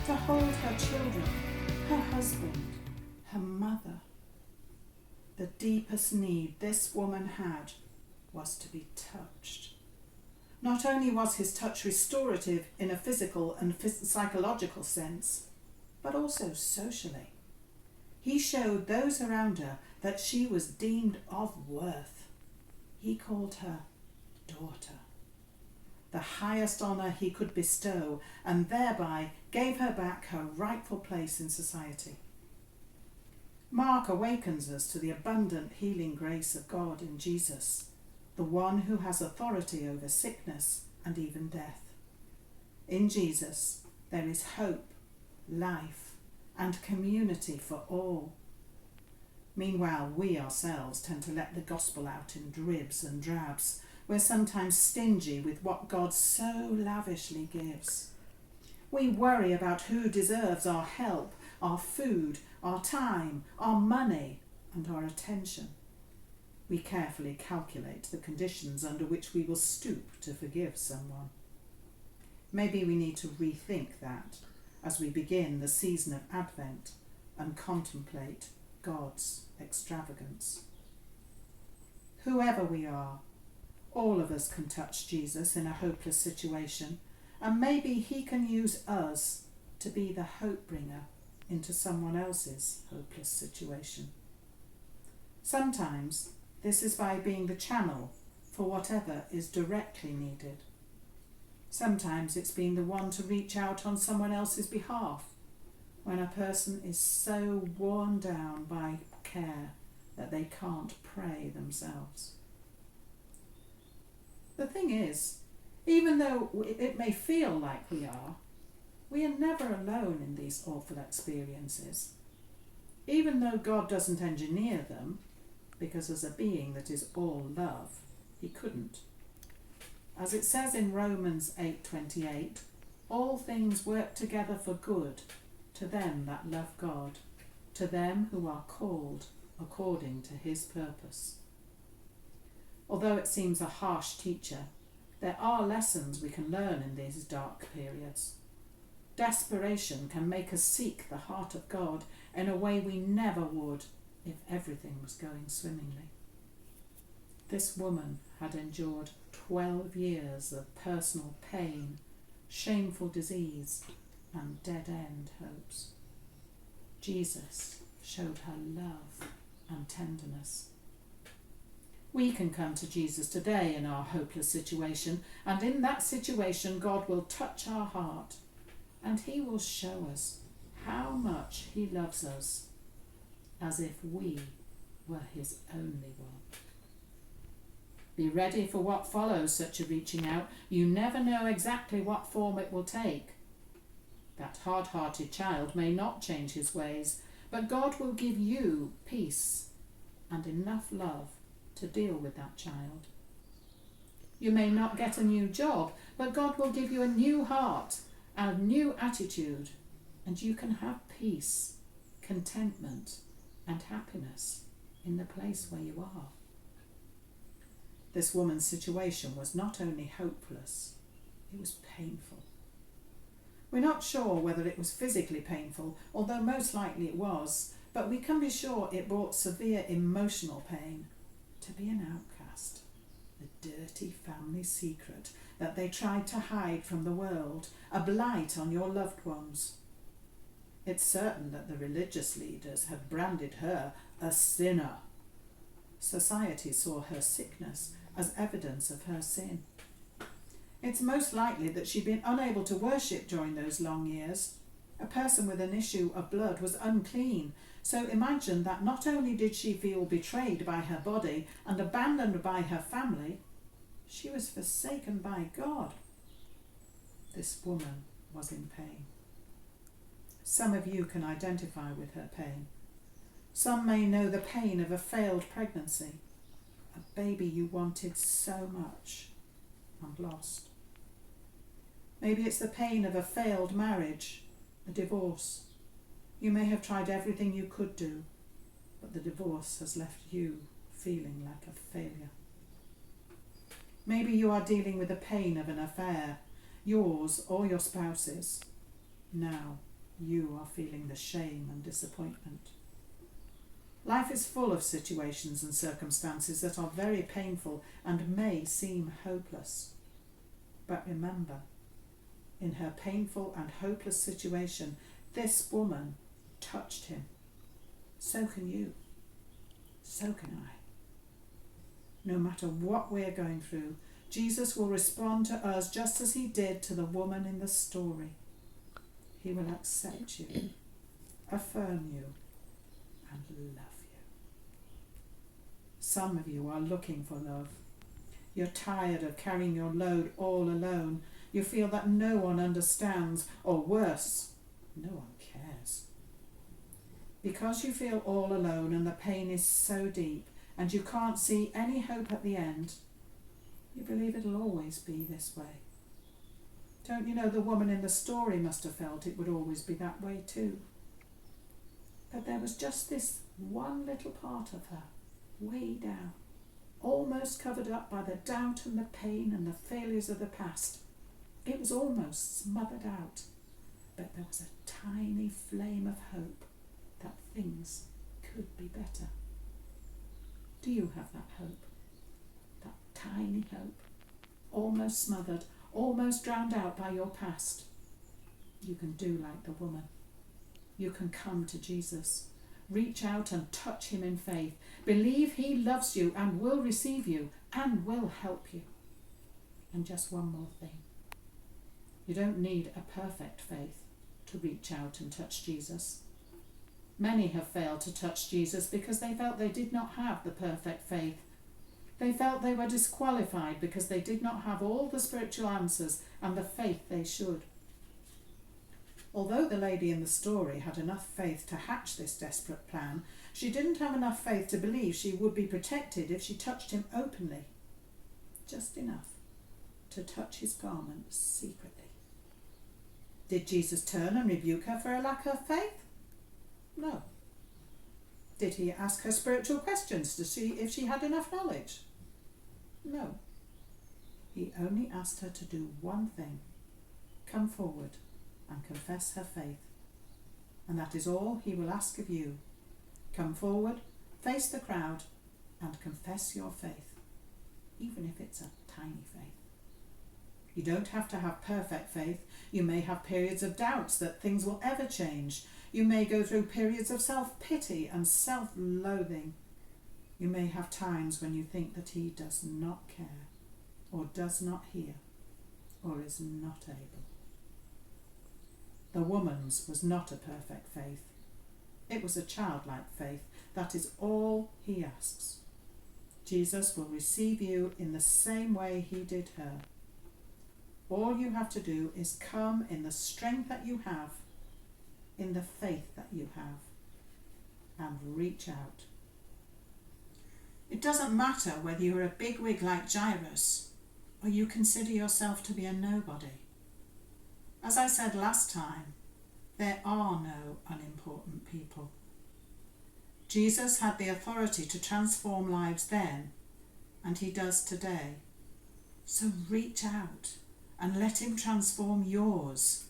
to hold her children, her husband, her mother. The deepest need this woman had was to be touched. Not only was his touch restorative in a physical and psychological sense, but also socially. He showed those around her that she was deemed of worth. He called her daughter, the highest honour he could bestow, and thereby gave her back her rightful place in society. Mark awakens us to the abundant healing grace of God in Jesus, the one who has authority over sickness and even death. In Jesus, there is hope, life, and community for all. Meanwhile, we ourselves tend to let the gospel out in dribs and drabs. We're sometimes stingy with what God so lavishly gives. We worry about who deserves our help, our food, our time, our money, and our attention. We carefully calculate the conditions under which we will stoop to forgive someone. Maybe we need to rethink that as we begin the season of Advent and contemplate God's extravagance. Whoever we are, all of us can touch Jesus in a hopeless situation, and maybe he can use us to be the hope bringer into someone else's hopeless situation. Sometimes this is by being the channel for whatever is directly needed. Sometimes it's being the one to reach out on someone else's behalf when a person is so worn down by care that they can't pray themselves. The thing is, even though it may feel like we are never alone in these awful experiences. Even though God doesn't engineer them, because as a being that is all love, he couldn't. As it says in Romans 8:28, all things work together for good to them that love God, to them who are called according to his purpose. Although it seems a harsh teacher, there are lessons we can learn in these dark periods. Desperation can make us seek the heart of God in a way we never would if everything was going swimmingly. This woman had endured 12 years of personal pain, shameful disease, and dead-end hopes. Jesus showed her love and tenderness. We can come to Jesus today in our hopeless situation, and in that situation God will touch our heart, and he will show us how much he loves us, as if we were his only one. Be ready for what follows such a reaching out. You never know exactly what form it will take. That hard-hearted child may not change his ways, but God will give you peace and enough love to deal with that child. You may not get a new job, but God will give you a new heart, a new attitude, and you can have peace, contentment, and happiness in the place where you are. This woman's situation was not only hopeless, it was painful. We're not sure whether it was physically painful, although most likely it was, but we can be sure it brought severe emotional pain. To be an outcast, the dirty family secret that they tried to hide from the world, a blight on your loved ones. It's certain that the religious leaders had branded her a sinner. Society saw her sickness as evidence of her sin. It's most likely that she'd been unable to worship during those long years. A person with an issue of blood was unclean, so imagine that not only did she feel betrayed by her body and abandoned by her family, she was forsaken by God. This woman was in pain. Some of you can identify with her pain. Some may know the pain of a failed pregnancy, a baby you wanted so much and lost. Maybe it's the pain of a failed marriage, a divorce. You may have tried everything you could do, but the divorce has left you feeling like a failure. Maybe you are dealing with the pain of an affair, yours or your spouse's. Now you are feeling the shame and disappointment. Life is full of situations and circumstances that are very painful and may seem hopeless. But remember, in her painful and hopeless situation, this woman touched him. So can you. So can I. No matter what we're going through, Jesus will respond to us just as he did to the woman in the story. He will accept you, affirm you, and love you. Some of you are looking for love. You're tired of carrying your load all alone. You feel that no one understands, or worse, no one cares. Because you feel all alone and the pain is so deep and you can't see any hope at the end, you believe it'll always be this way. Don't you know the woman in the story must have felt it would always be that way too? But there was just this one little part of her, way down, almost covered up by the doubt and the pain and the failures of the past. It was almost smothered out, but there was a tiny flame of hope that things could be better. Do you have that hope? That tiny hope, almost smothered, almost drowned out by your past? You can do like the woman. You can come to Jesus. Reach out and touch him in faith. Believe he loves you and will receive you and will help you. And just one more thing. You don't need a perfect faith to reach out and touch Jesus. Many have failed to touch Jesus because they felt they did not have the perfect faith. They felt they were disqualified because they did not have all the spiritual answers and the faith they should. Although the lady in the story had enough faith to hatch this desperate plan, she didn't have enough faith to believe she would be protected if she touched him openly. Just enough to touch his garment secretly. Did Jesus turn and rebuke her for a lack of faith? No. Did he ask her spiritual questions to see if she had enough knowledge? No. He only asked her to do one thing: come forward and confess her faith. And that is all he will ask of you. Come forward, face the crowd, and confess your faith, even if it's a tiny faith. You don't have to have perfect faith. You may have periods of doubts that things will ever change. You may go through periods of self-pity and self-loathing. You may have times when you think that he does not care, or does not hear, or is not able. The woman's was not a perfect faith. It was a childlike faith. That is all he asks. Jesus will receive you in the same way he did her. All you have to do is come in the strength that you have, in the faith that you have, and reach out. It doesn't matter whether you're a bigwig like Jairus or you consider yourself to be a nobody. As I said last time, there are no unimportant people. Jesus had the authority to transform lives then, and he does today. So reach out and let him transform yours